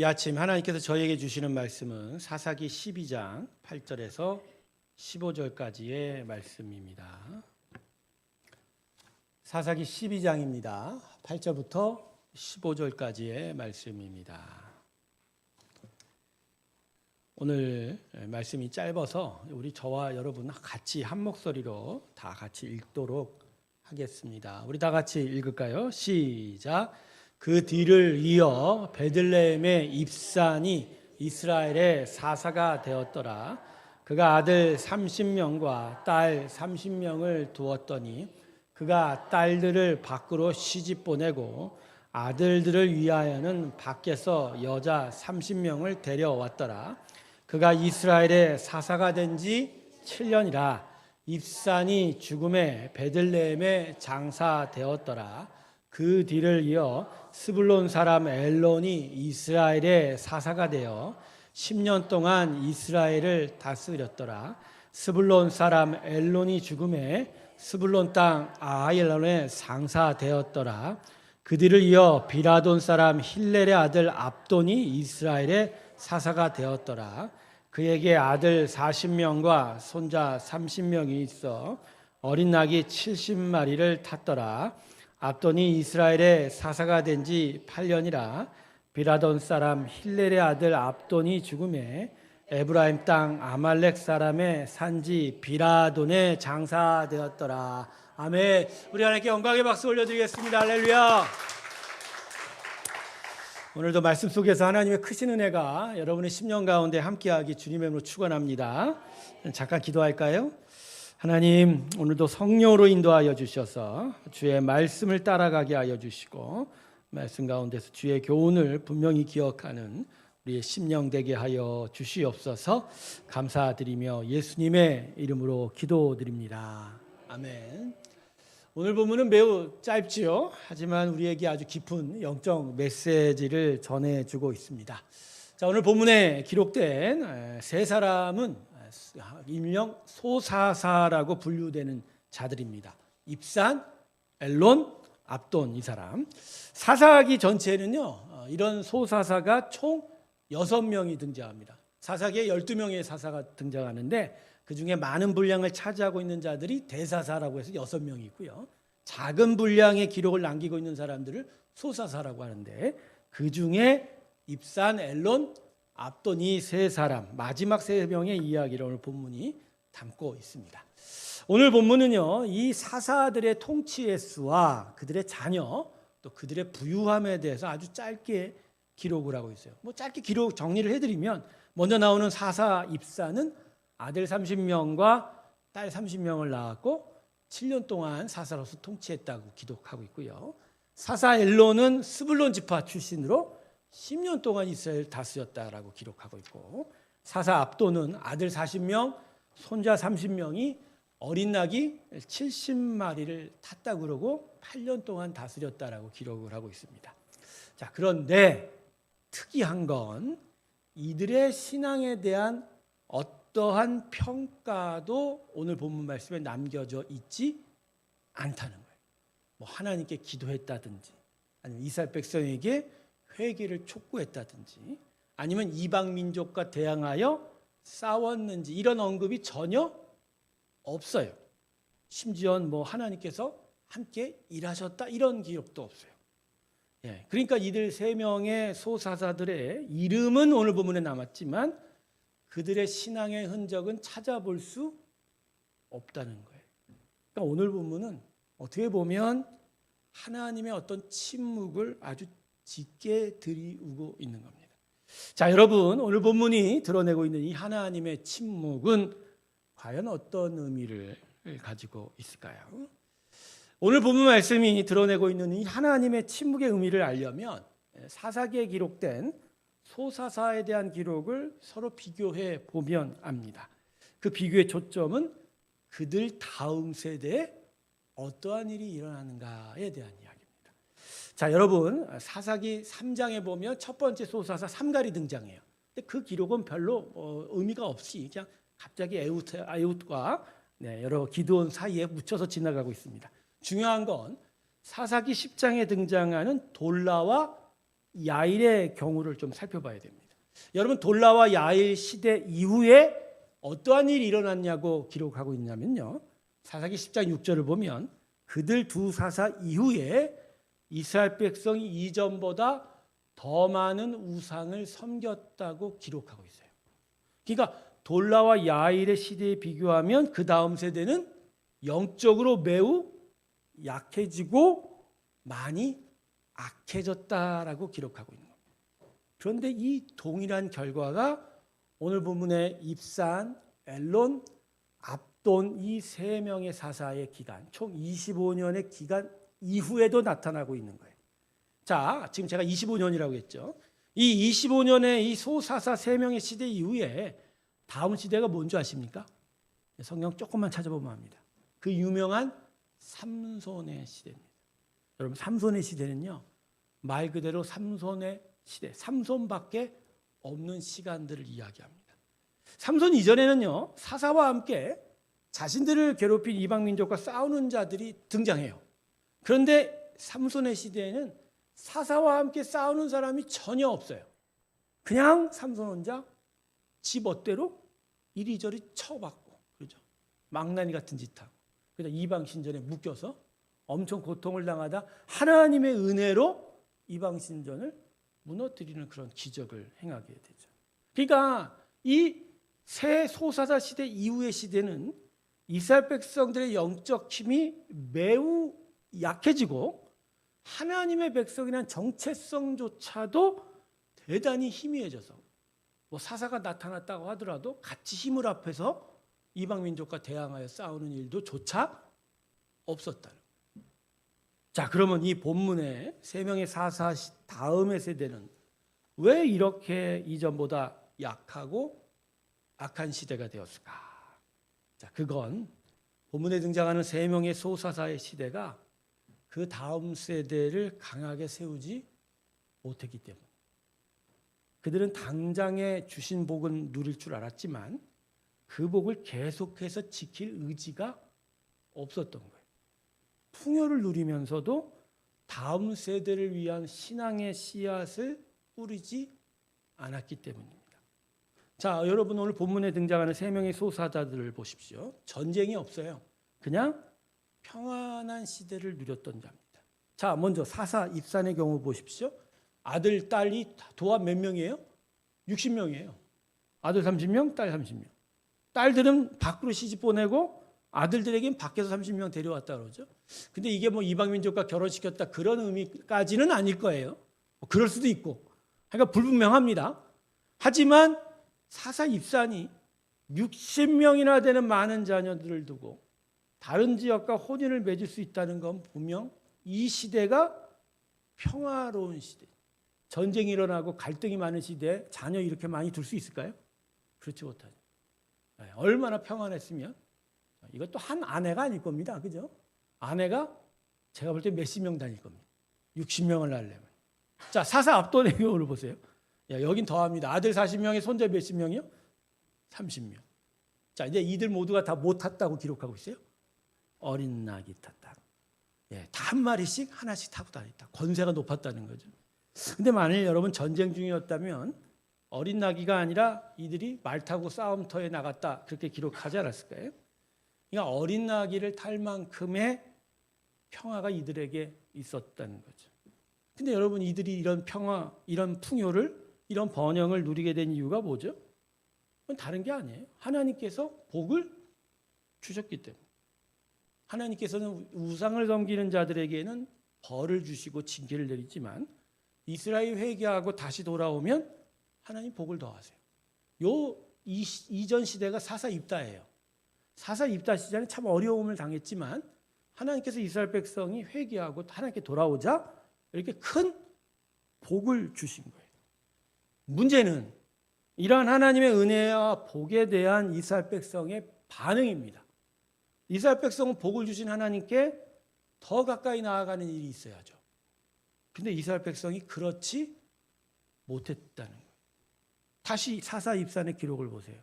이 아침 하나님께서 저에게 주시는 말씀은 사사기 12장 8절에서 15절까지의 말씀입니다. 사사기 12장입니다. 8절부터 15절까지의 말씀입니다. 오늘 말씀이 짧아서 우리 저와 여러분 같이 한 목소리로 다 같이 읽도록 하겠습니다. 우리 다 같이 읽을까요? 시작. 그 뒤를 이어 베들레헴의 입산이 이스라엘의 사사가 되었더라. 그가 아들 30명과 딸 30명을 두었더니 그가 딸들을 밖으로 시집 보내고 아들들을 위하여는 밖에서 여자 30명을 데려왔더라. 그가 이스라엘의 사사가 된 지 7년이라. 입산이 죽음에 베들레헴에 장사되었더라. 그 뒤를 이어 스불론 사람 엘론이 이스라엘의 사사가 되어 10년 동안 이스라엘을 다스렸더라. 스불론 사람 엘론이 죽음에 스불론 땅 아일론에 장사되었더라. 그 뒤를 이어 비라돈 사람 힐렐의 아들 압돈이 이스라엘의 사사가 되었더라. 그에게 아들 40명과 손자 30명이 있어 어린 낙이 70마리를 탔더라. 압돈이 이스라엘의 사사가 된 지 8년이라. 비라돈 사람 힐렐의 아들 압돈이 죽음에 에브라임 땅 아말렉 사람의 산지 비라돈에 장사되었더라. 아멘. 우리 하나님께 영광의 박수 올려드리겠습니다. 할렐루야. 오늘도 말씀 속에서 하나님의 크신 은혜가 여러분의 심령 가운데 함께하기 주님의 이름으로 축원합니다. 잠깐 기도할까요? 하나님, 오늘도 성령으로 인도하여 주셔서 주의 말씀을 따라가게 하여 주시고 말씀 가운데서 주의 교훈을 분명히 기억하는 우리의 심령 되게 하여 주시옵소서. 감사드리며 예수님의 이름으로 기도드립니다. 아멘. 오늘 본문은 매우 짧지요. 하지만 우리에게 아주 깊은 영적 메시지를 전해주고 있습니다. 자, 오늘 본문에 기록된 세 사람은 일명 소사사라고 분류되는 자들입니다. 입산, 엘론, 압돈 이 사람. 사사기 전체에는요, 이런 소사사가 총 6명이 등장합니다. 사사기에 12명의 사사가 등장하는데 그중에 많은 분량을 차지하고 있는 자들이 대사사라고 해서 6명이 있고요. 작은 분량의 기록을 남기고 있는 사람들을 소사사라고 하는데 그중에 입산, 엘론, 압돈 이 세 사람, 마지막 세 명의 이야기를 오늘 본문이 담고 있습니다. 오늘 본문은요, 이 사사들의 통치의 수와 그들의 자녀, 또 그들의 부유함에 대해서 아주 짧게 기록을 하고 있어요. 짧게 기록 정리를 해드리면 먼저 나오는 사사 입산은 아들 30명과 딸 30명을 낳았고 7년 동안 사사로서 통치했다고 기록하고 있고요. 사사 엘론은 스불론 지파 출신으로 10년 동안 이스라엘 다스렸다라고 기록하고 있고, 사사 압돈은 아들 40명, 손자 30명이 어린 낙이 70마리를 탔다고 그러고 8년 동안 다스렸다라고 기록을 하고 있습니다. 자, 그런데 특이한 건 이들의 신앙에 대한 어떠한 평가도 오늘 본문 말씀에 남겨져 있지 않다는 거예요. 하나님께 기도했다든지, 아니면 이스라엘 백성에게 회개를 촉구했다든지, 아니면 이방 민족과 대항하여 싸웠는지 이런 언급이 전혀 없어요. 심지어 하나님께서 함께 일하셨다 이런 기록도 없어요. 그러니까 이들 세 명의 소사사들의 이름은 오늘 본문에 남았지만 그들의 신앙의 흔적은 찾아볼 수 없다는 거예요. 그러니까 오늘 본문은 어떻게 보면 하나님의 어떤 침묵을 아주 짙게 드리우고 있는 겁니다. 자, 여러분, 오늘 본문이 드러내고 있는 이 하나님의 침묵은 과연 어떤 의미를 가지고 있을까요? 오늘 본문 말씀이 드러내고 있는 이 하나님의 침묵의 의미를 알려면 사사기에 기록된 소사사에 대한 기록을 서로 비교해 보면 압니다. 그 비교의 초점은 그들 다음 세대에 어떠한 일이 일어나는가에 대한 이야기입니다. 자, 여러분, 사사기 3장에 보면 첫 번째 소사사 삼갈이 등장해요. 근데 그 기록은 별로 의미가 없이 그냥 갑자기 에훗과 여러 기드온 사이에 묻혀서 지나가고 있습니다. 중요한 건 사사기 10장에 등장하는 돌라와 야일의 경우를 좀 살펴봐야 됩니다. 여러분 돌라와 야일 시대 이후에 어떠한 일이 일어났냐고 기록하고 있냐면요. 사사기 10장 6절을 보면 그들 두 사사 이후에 이스라엘 백성이 이전보다 더 많은 우상을 섬겼다고 기록하고 있어요. 그러니까 돌라와 야일의 시대에 비교하면 그 다음 세대는 영적으로 매우 약해지고 많이 악해졌다라고 기록하고 있는 겁니다. 그런데 이 동일한 결과가 오늘 본문의 입산, 엘론, 압돈 이 세 명의 사사의 기간, 총 25년의 기간 이후에도 나타나고 있는 거예요. 자, 지금 제가 25년이라고 했죠. 이 25년의 이 소사사 세 명의 시대 이후에 다음 시대가 뭔지 아십니까? 성경 조금만 찾아보면 압니다. 그 유명한 삼손의 시대입니다. 여러분 삼손의 시대는요. 말 그대로 삼손의 시대, 삼손밖에 없는 시간들을 이야기합니다. 삼손 이전에는요. 사사와 함께 자신들을 괴롭힌 이방 민족과 싸우는 자들이 등장해요. 그런데 삼손의 시대에는 사사와 함께 싸우는 사람이 전혀 없어요. 그냥 삼손 혼자 지 멋대로 이리저리 쳐받고 그러죠. 망나니 같은 짓 하고 그냥 이방 신전에 묶여서 엄청 고통을 당하다 하나님의 은혜로 이방 신전을 무너뜨리는 그런 기적을 행하게 되죠. 그러니까 이 새 소사사 시대 이후의 시대는 이스라엘 백성들의 영적 힘이 매우 약해지고 하나님의 백성이라는 정체성조차도 대단히 희미해져서 뭐 사사가 나타났다고 하더라도 같이 힘을 합해서 이방 민족과 대항하여 싸우는 일도 조차 없었다는 거예요. 자, 그러면 이 본문의 세 명의 사사 다음의 세대는 왜 이렇게 이전보다 약하고 악한 시대가 되었을까? 자, 그건 본문에 등장하는 세 명의 소사사의 시대가 그 다음 세대를 강하게 세우지 못했기 때문. 그들은 당장에 주신 복은 누릴 줄 알았지만 그 복을 계속해서 지킬 의지가 없었던 거예요. 풍요를 누리면서도 다음 세대를 위한 신앙의 씨앗을 뿌리지 않았기 때문입니다. 자, 여러분 오늘 본문에 등장하는 세 명의 소사자들을 보십시오. 전쟁이 없어요. 그냥 평안한 시대를 누렸던 자입니다. 자, 먼저 사사 입산의 경우 보십시오. 아들, 딸이 도합 몇 명이에요? 60명이에요. 아들 30명, 딸 30명. 딸들은 밖으로 시집 보내고 아들들에겐 밖에서 30명 데려왔다 그러죠. 근데 이게 뭐 이방 민족과 결혼시켰다 그런 의미까지는 아닐 거예요. 그럴 수도 있고. 그러니까 불분명합니다. 하지만 사사 입산이 60명이나 되는 많은 자녀들을 두고 다른 지역과 혼인을 맺을 수 있다는 건 분명 이 시대가 평화로운 시대. 전쟁이 일어나고 갈등이 많은 시대에 자녀 이렇게 많이 둘 수 있을까요? 그렇지 못하죠. 얼마나 평안했으면 이것도 한 아내가 아닐 겁니다. 그죠? 아내가 제가 볼 때 몇십 명 다닐 겁니다. 60명을 낳으려면. 자, 사사 압돈의 경우를 보세요. 여긴 더합니다. 아들 40명에 손자 몇십 명이요? 30명. 자, 이제 이들 모두가 다 못 탔다고 기록하고 있어요. 어린 낙이 탔다. 다 한 마리씩 하나씩 타고 다녔다. 권세가 높았다는 거죠. 근데 만일 여러분 전쟁 중이었다면 어린 나귀가 아니라 이들이 말 타고 싸움터에 나갔다 그렇게 기록하지 않았을까요? 그러니까 어린 나귀를 탈 만큼의 평화가 이들에게 있었다는 거죠. 근데 여러분 이들이 이런 평화, 이런 풍요를, 이런 번영을 누리게 된 이유가 뭐죠? 그건 다른 게 아니에요. 하나님께서 복을 주셨기 때문에. 하나님께서는 우상을 섬기는 자들에게는 벌을 주시고 징계를 내리지만 이스라엘이 회개하고 다시 돌아오면 하나님 복을 더하세요. 이전 시대가 사사 입다예요. 사사 입다 시절에 참 어려움을 당했지만 하나님께서 이스라엘 백성이 회개하고 하나님께 돌아오자 이렇게 큰 복을 주신 거예요. 문제는 이러한 하나님의 은혜와 복에 대한 이스라엘 백성의 반응입니다. 이스라엘 백성은 복을 주신 하나님께 더 가까이 나아가는 일이 있어야죠. 근데 이스라엘 백성이 그렇지 못했다는 거예요. 다시 사사 입산의 기록을 보세요.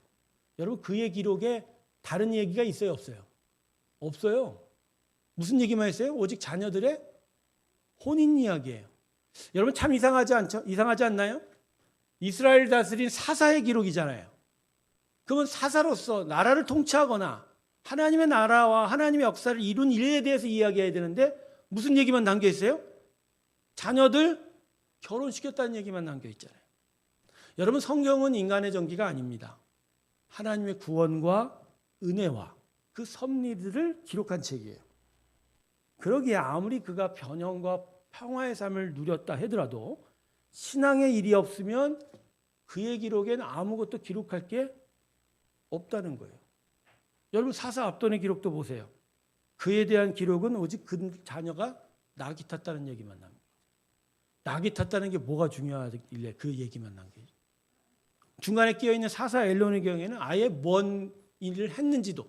여러분 그의 기록에 다른 얘기가 있어요, 없어요? 없어요. 무슨 얘기만 했어요? 오직 자녀들의 혼인 이야기예요. 여러분 참 이상하지 않죠? 이상하지 않나요? 이스라엘 다스린 사사의 기록이잖아요. 그러면 사사로서 나라를 통치하거나 하나님의 나라와 하나님의 역사를 이룬 일에 대해서 이야기해야 되는데 무슨 얘기만 담겨 있어요? 자녀들 결혼시켰다는 얘기만 담겨 있잖아요. 여러분 성경은 인간의 전기가 아닙니다. 하나님의 구원과 은혜와 그 섭리들을 기록한 책이에요. 그러기에 아무리 그가 번영과 평화의 삶을 누렸다 하더라도 신앙의 일이 없으면 그의 기록엔 아무것도 기록할 게 없다는 거예요. 여러분 사사 압돈의 기록도 보세요. 그에 대한 기록은 오직 그 자녀가 낙이 탔다는 얘기만 납니다. 낙이 탔다는 게 뭐가 중요하길래 그 얘기만 남겨요. 중간에 끼어있는 사사 엘론의 경우에는 아예 뭔 일을 했는지도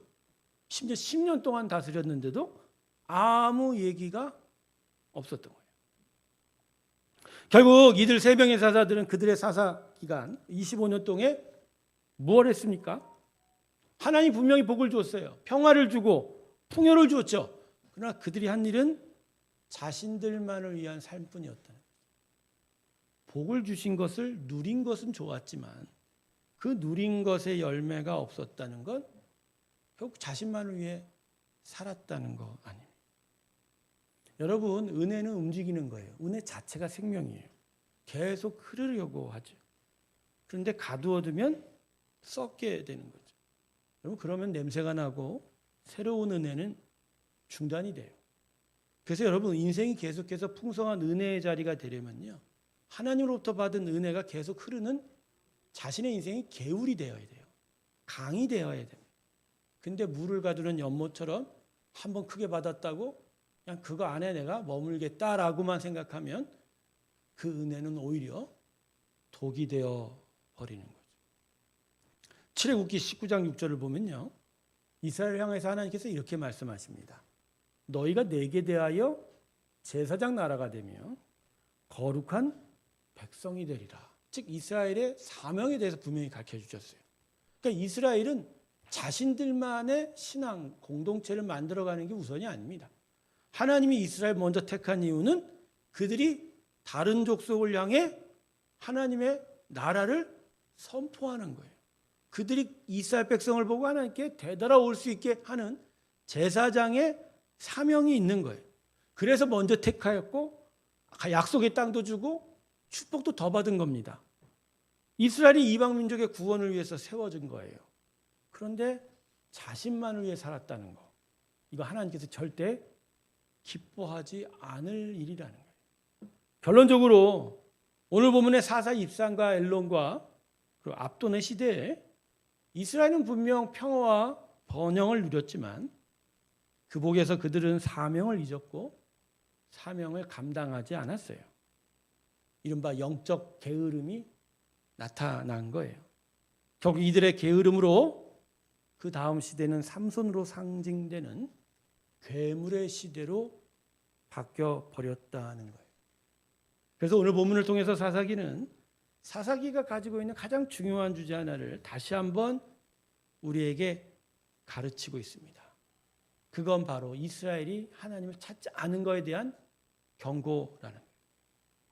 심지어 10년 동안 다스렸는데도 아무 얘기가 없었던 거예요. 결국 이들 세 명의 사사들은 그들의 사사 기간 25년 동안 뭘 했습니까? 하나님 분명히 복을 줬어요. 평화를 주고 풍요를 주었죠. 그러나 그들이 한 일은 자신들만을 위한 삶뿐이었다. 복을 주신 것을 누린 것은 좋았지만 그 누린 것의 열매가 없었다는 건 결국 자신만을 위해 살았다는 거 아닙니까? 여러분 은혜는 움직이는 거예요. 은혜 자체가 생명이에요. 계속 흐르려고 하죠. 그런데 가두어두면 썩게 되는 거죠. 여러분 그러면 냄새가 나고 새로운 은혜는 중단이 돼요. 그래서 여러분 인생이 계속해서 풍성한 은혜의 자리가 되려면요. 하나님으로부터 받은 은혜가 계속 흐르는 자신의 인생이 개울이 되어야 돼요. 강이 되어야 됩니다. 근데 물을 가두는 연못처럼 한번 크게 받았다고 그냥 그거 안에 내가 머물겠다라고만 생각하면 그 은혜는 오히려 독이 되어 버리는 거죠. 출애굽기 19장 6절을 보면요. 이스라엘 향해서 하나님께서 이렇게 말씀하십니다. 너희가 내게 대하여 제사장 나라가 되며 거룩한 백성이 되리라. 즉 이스라엘의 사명에 대해서 분명히 가르쳐 주셨어요. 그러니까 이스라엘은 자신들만의 신앙 공동체를 만들어가는 게 우선이 아닙니다. 하나님이 이스라엘 먼저 택한 이유는 그들이 다른 족속을 향해 하나님의 나라를 선포하는 거예요. 그들이 이스라엘 백성을 보고 하나님께 되돌아올 수 있게 하는 제사장의 사명이 있는 거예요. 그래서 먼저 택하였고 약속의 땅도 주고 축복도 더 받은 겁니다. 이스라엘이 이방 민족의 구원을 위해서 세워진 거예요. 그런데 자신만을 위해 살았다는 거. 이거 하나님께서 절대 기뻐하지 않을 일이라는 거예요. 결론적으로 오늘 본문의 사사 입산과 엘론과 그리고 압돈의 시대에 이스라엘은 분명 평화와 번영을 누렸지만 그 복에서 그들은 사명을 잊었고 사명을 감당하지 않았어요. 이른바 영적 게으름이 나타난 거예요. 결국 이들의 게으름으로 그 다음 시대는 삼손으로 상징되는 괴물의 시대로 바뀌어 버렸다는 거예요. 그래서 오늘 본문을 통해서 사사기가 가지고 있는 가장 중요한 주제 하나를 다시 한번 우리에게 가르치고 있습니다. 그건 바로 이스라엘이 하나님을 찾지 않은 것에 대한 경고라는 거예요.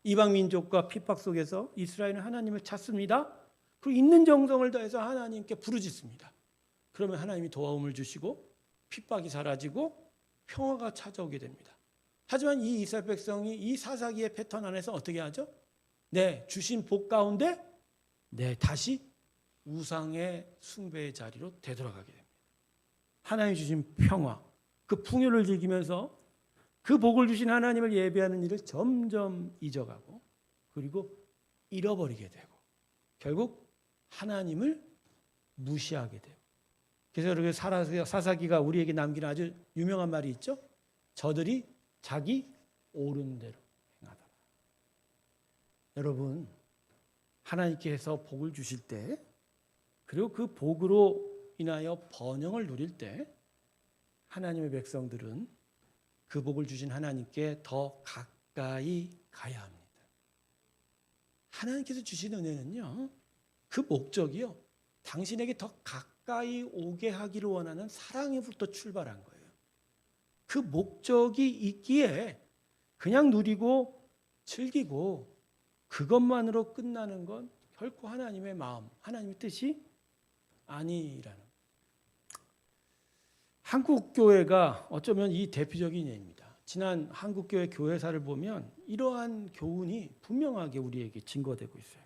이방 민족과 핍박 속에서 이스라엘은 하나님을 찾습니다. 그리고 있는 정성을 다해서 하나님께 부르짖습니다. 그러면 하나님이 도와움을 주시고 핍박이 사라지고 평화가 찾아오게 됩니다. 하지만 이 이스라엘 백성이 이 사사기의 패턴 안에서 어떻게 하죠? 주신 복 가운데 다시 우상의 숭배의 자리로 되돌아가게 됩니다. 하나님이 주신 평화, 그 풍요를 즐기면서 그 복을 주신 하나님을 예배하는 일을 점점 잊어가고 그리고 잃어버리게 되고 결국 하나님을 무시하게 돼요. 그래서 여러분 사사기가 우리에게 남기는 아주 유명한 말이 있죠. 저들이 자기 옳은 대로 행하더라. 여러분 하나님께서 복을 주실 때 그리고 그 복으로 인하여 번영을 누릴 때 하나님의 백성들은 그 복을 주신 하나님께 더 가까이 가야 합니다. 하나님께서 주신 은혜는요. 그 목적이요. 당신에게 더 가까이 오게 하기를 원하는 사랑에부터 출발한 거예요. 그 목적이 있기에 그냥 누리고 즐기고 그것만으로 끝나는 건 결코 하나님의 마음, 하나님의 뜻이 아니라는. 한국교회가 어쩌면 이 대표적인 예입니다. 지난 한국교회 교회사를 보면 이러한 교훈이 분명하게 우리에게 증거되고 있어요.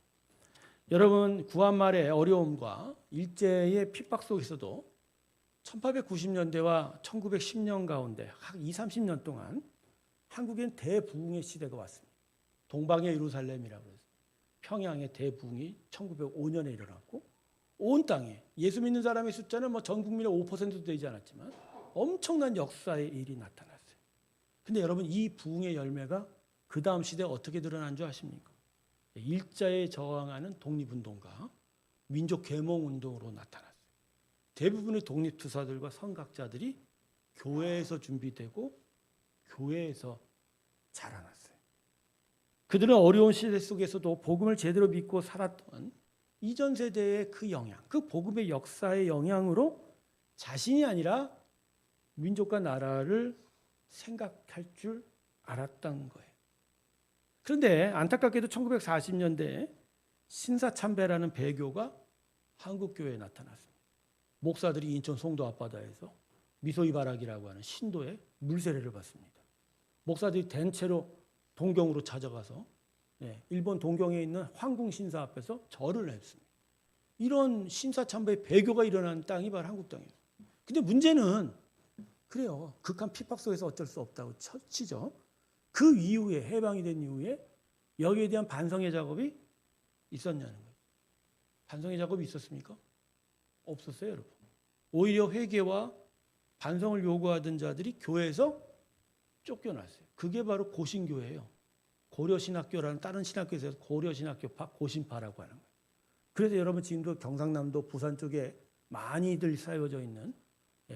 여러분, 구한말의 어려움과 일제의 핍박 속에서도 1890년대와 1910년 가운데 한 20, 30년 동안 한국엔 대부흥의 시대가 왔습니다. 동방의 예루살렘이라고 해서 평양의 대부흥이 1905년에 일어났고, 온 땅에 예수 믿는 사람의 숫자는 전 국민의 5%도 되지 않았지만 엄청난 역사의 일이 나타났어요. 근데 여러분, 이 부흥의 열매가 그 다음 시대에 어떻게 드러난 줄 아십니까? 일자에 저항하는 독립운동과 민족 계몽운동으로 나타났어요. 대부분의 독립투사들과 선각자들이 교회에서 준비되고 교회에서 자라났어요. 그들은 어려운 시대 속에서도 복음을 제대로 믿고 살았던 이전 세대의 그 영향, 그 복음의 역사의 영향으로 자신이 아니라 민족과 나라를 생각할 줄 알았던 거예요. 그런데 안타깝게도 1940년대에 신사참배라는 배교가 한국교회에 나타났습니다. 목사들이 인천 송도 앞바다에서 미소이바라기라고 하는 신도의 물세례를 받습니다. 목사들이 단체로 동경으로 찾아가서 일본 동경에 있는 황궁신사 앞에서 절을 했습니다. 이런 신사참배의 배교가 일어난 땅이 바로 한국 땅이에요. 근데 문제는 그래요. 극한 핍박 속에서 어쩔 수 없다고 치죠. 그 이후에 해방이 된 이후에 여기에 대한 반성의 작업이 있었냐는 거예요. 반성의 작업이 있었습니까? 없었어요, 여러분. 오히려 회개와 반성을 요구하던 자들이 교회에서 쫓겨났어요. 그게 바로 고신교회예요. 고려신학교라는 다른 신학교에서 고려신학교파, 고신파라고 하는 거예요. 그래서 여러분 지금도 경상남도 부산 쪽에 많이들 쌓여져 있는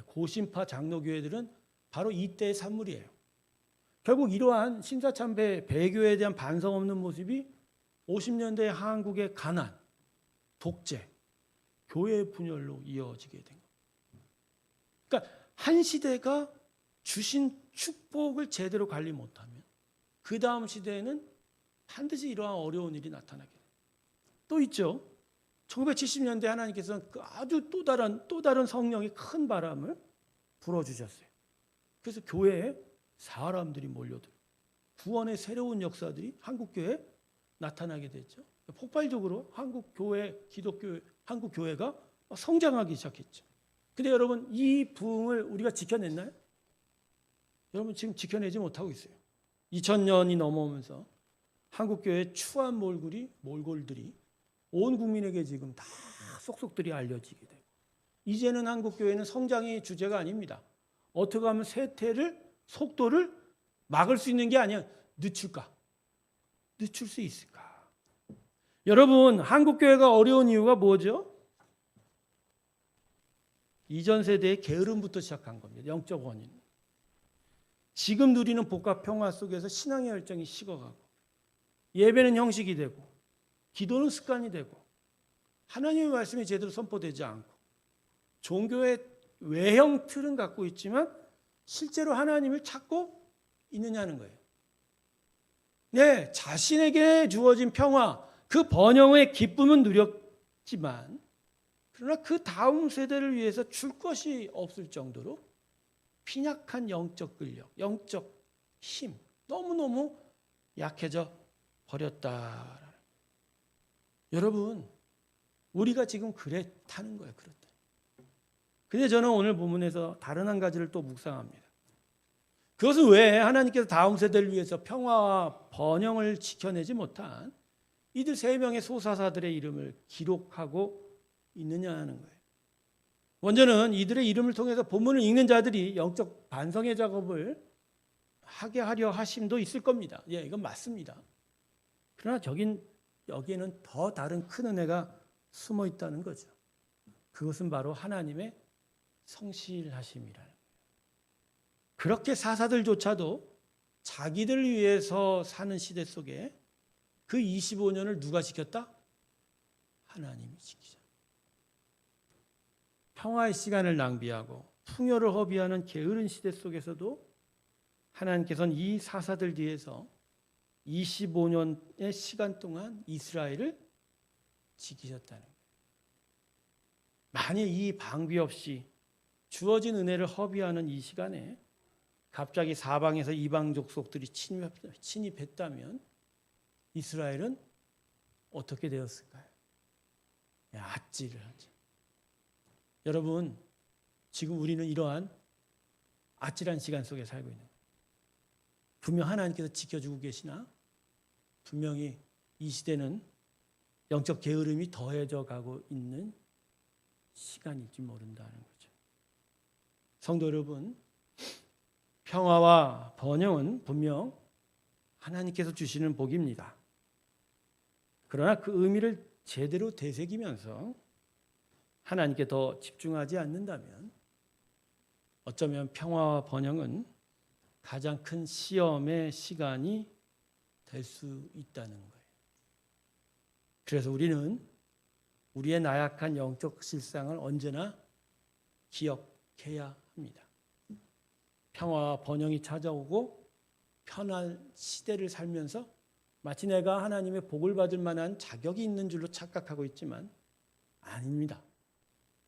고신파 장로교회들은 바로 이때의 산물이에요. 결국 이러한 신사참배 배교에 대한 반성 없는 모습이 50년대 한국의 가난, 독재, 교회 분열로 이어지게 된 거예요. 그러니까 한 시대가 주신 축복을 제대로 관리 못하면 그 다음 시대에는 반드시 이러한 어려운 일이 나타나게 돼요. 또 있죠. 1970년대 하나님께서는 아주 또 다른 성령의 큰 바람을 불어주셨어요. 그래서 교회에 사람들이 몰려들고 구원의 새로운 역사들이 한국교회에 나타나게 됐죠. 폭발적으로 한국교회, 기독교, 한국교회가 성장하기 시작했죠. 근데 여러분, 이 부흥을 우리가 지켜냈나요? 여러분, 지금 지켜내지 못하고 있어요. 2000년이 넘어오면서 한국교회의 추한 몰골들이 온 국민에게 지금 다 속속들이 알려지게 되고, 이제는 한국교회는 성장이 주제가 아닙니다. 어떻게 하면 쇠퇴를, 속도를 막을 수 있는 게 아니야. 늦출 수 있을까? 여러분, 한국교회가 어려운 이유가 뭐죠? 이전 세대의 게으름부터 시작한 겁니다. 영적 원인. 지금 누리는 복과 평화 속에서 신앙의 열정이 식어가고, 예배는 형식이 되고, 기도는 습관이 되고, 하나님의 말씀이 제대로 선포되지 않고, 종교의 외형 틀은 갖고 있지만 실제로 하나님을 찾고 있느냐는 거예요. 네, 자신에게 주어진 평화, 그 번영의 기쁨은 누렸지만, 그러나 그 다음 세대를 위해서 줄 것이 없을 정도로 빈약한 영적 근력, 영적 힘, 너무너무 약해져 버렸다. 여러분, 우리가 지금 그렇다는 거예요. 그렇다. 근데 저는 오늘 본문에서 다른 한 가지를 또 묵상합니다. 그것은 왜 하나님께서 다음 세대를 위해서 평화와 번영을 지켜내지 못한 이들 3명의 소사사들의 이름을 기록하고 있느냐 하는 거예요. 먼저는 이들의 이름을 통해서 본문을 읽는 자들이 영적 반성의 작업을 하게 하려 하심도 있을 겁니다. 예, 이건 맞습니다. 그러나 여기에는 더 다른 큰 은혜가 숨어 있다는 거죠. 그것은 바로 하나님의 성실하심이라는 거예요. 그렇게 사사들조차도 자기들 위해서 사는 시대 속에 그 25년을 누가 지켰다? 하나님이 지키자. 평화의 시간을 낭비하고 풍요를 허비하는 게으른 시대 속에서도 하나님께서는 이 사사들 뒤에서 25년의 시간 동안 이스라엘을 지키셨다는 거예요. 만약 이 방비 없이 주어진 은혜를 허비하는 이 시간에 갑자기 사방에서 이방 족속들이 침입했다면 이스라엘은 어떻게 되었을까요? 아찔을 하죠. 여러분, 지금 우리는 이러한 아찔한 시간 속에 살고 있는 거예요. 분명 하나님께서 지켜주고 계시나 분명히 이 시대는 영적 게으름이 더해져 가고 있는 시간일지 모른다는 거죠. 성도 여러분, 평화와 번영은 분명 하나님께서 주시는 복입니다. 그러나 그 의미를 제대로 되새기면서 하나님께 더 집중하지 않는다면 어쩌면 평화와 번영은 가장 큰 시험의 시간이 될 수 있다는 거예요. 그래서 우리는 우리의 나약한 영적 실상을 언제나 기억해야 합니다. 평화와 번영이 찾아오고 편한 시대를 살면서 마치 내가 하나님의 복을 받을 만한 자격이 있는 줄로 착각하고 있지만 아닙니다.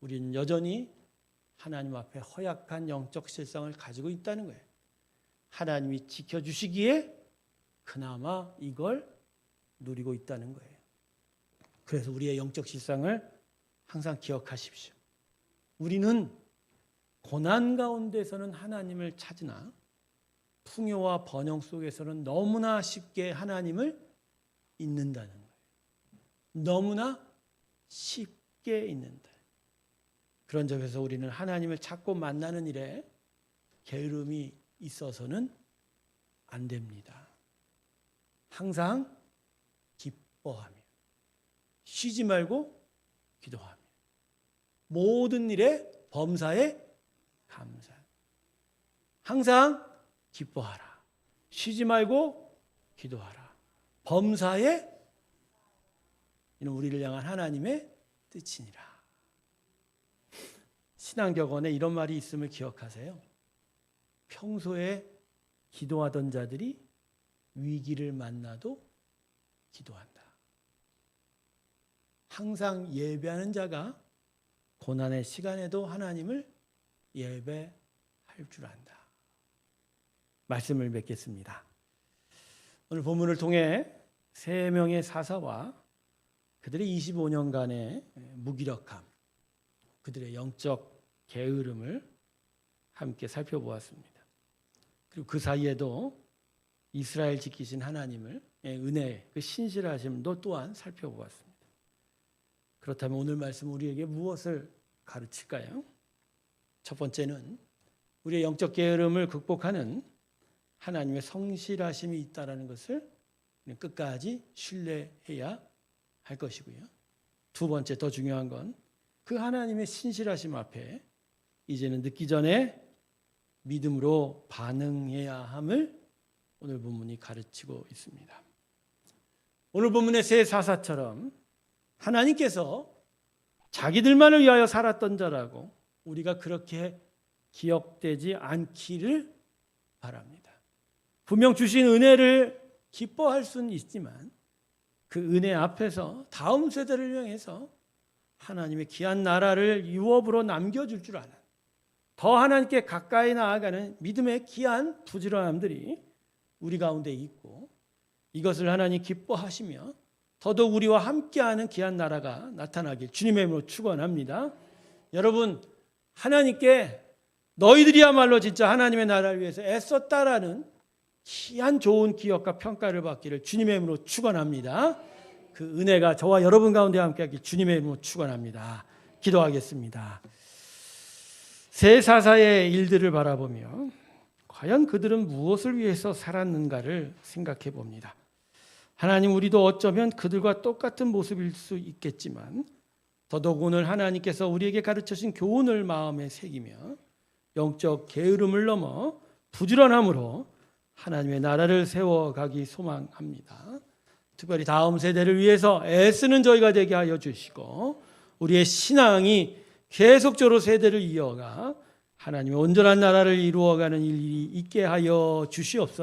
우리는 여전히 하나님 앞에 허약한 영적 실상을 가지고 있다는 거예요. 하나님이 지켜주시기에 그나마 이걸 누리고 있다는 거예요. 그래서 우리의 영적 실상을 항상 기억하십시오. 우리는 고난 가운데서는 하나님을 찾으나 풍요와 번영 속에서는 너무나 쉽게 하나님을 잊는다는 거예요. 너무나 쉽게 잊는다. 그런 점에서 우리는 하나님을 찾고 만나는 일에 게으름이 있어서는 안 됩니다. 항상 기뻐하며 쉬지 말고 기도하며 모든 일에 범사에 감사. 항상 기뻐하라. 쉬지 말고 기도하라. 범사에 이는 우리를 향한 하나님의 뜻이니라. 신앙격언에 이런 말이 있음을 기억하세요. 평소에 기도하던 자들이 위기를 만나도 기도한다. 항상 예배하는 자가 고난의 시간에도 하나님을 예배할 줄 안다. 말씀을 맺겠습니다. 오늘 본문을 통해 세 명의 사사와 그들의 25년간의 무기력함, 그들의 영적 게으름을 함께 살펴보았습니다. 그리고 그 사이에도 이스라엘 지키신 하나님의 은혜, 그 신실하심도 또한 살펴보았습니다. 그렇다면 오늘 말씀 우리에게 무엇을 가르칠까요? 첫 번째는 우리의 영적 게으름을 극복하는 하나님의 성실하심이 있다는 것을 끝까지 신뢰해야 할 것이고요. 두 번째, 더 중요한 건 그 하나님의 신실하심 앞에 이제는 늦기 전에 믿음으로 반응해야 함을 오늘 본문이 가르치고 있습니다. 오늘 본문의 세 사사처럼 하나님께서 자기들만을 위하여 살았던 자라고 우리가 그렇게 기억되지 않기를 바랍니다. 분명 주신 은혜를 기뻐할 수는 있지만 그 은혜 앞에서 다음 세대를 향해서 하나님의 귀한 나라를 유업으로 남겨줄 줄 아는 더 하나님께 가까이 나아가는 믿음의 귀한 부지런함들이 우리 가운데 있고 이것을 하나님 기뻐하시며 더더욱 우리와 함께하는 귀한 나라가 나타나길 주님의 이름으로 축원합니다. 여러분, 하나님께 너희들이야말로 진짜 하나님의 나라를 위해서 애썼다라는 귀한 좋은 기억과 평가를 받기를 주님의 이름으로 축원합니다. 그 은혜가 저와 여러분 가운데 함께하길 주님의 이름으로 축원합니다. 기도하겠습니다. 세 사사의 일들을 바라보며 과연 그들은 무엇을 위해서 살았는가를 생각해 봅니다. 하나님, 우리도 어쩌면 그들과 똑같은 모습일 수 있겠지만 더더욱 오늘 하나님께서 우리에게 가르쳐주신 교훈을 마음에 새기며 영적 게으름을 넘어 부지런함으로 하나님의 나라를 세워가기 소망합니다. 특별히 다음 세대를 위해서 애쓰는 저희가 되게 하여 주시고 우리의 신앙이 계속적으로 세대를 이어가 하나님의 온전한 나라를 이루어가는 일이 있게 하여 주시옵소서.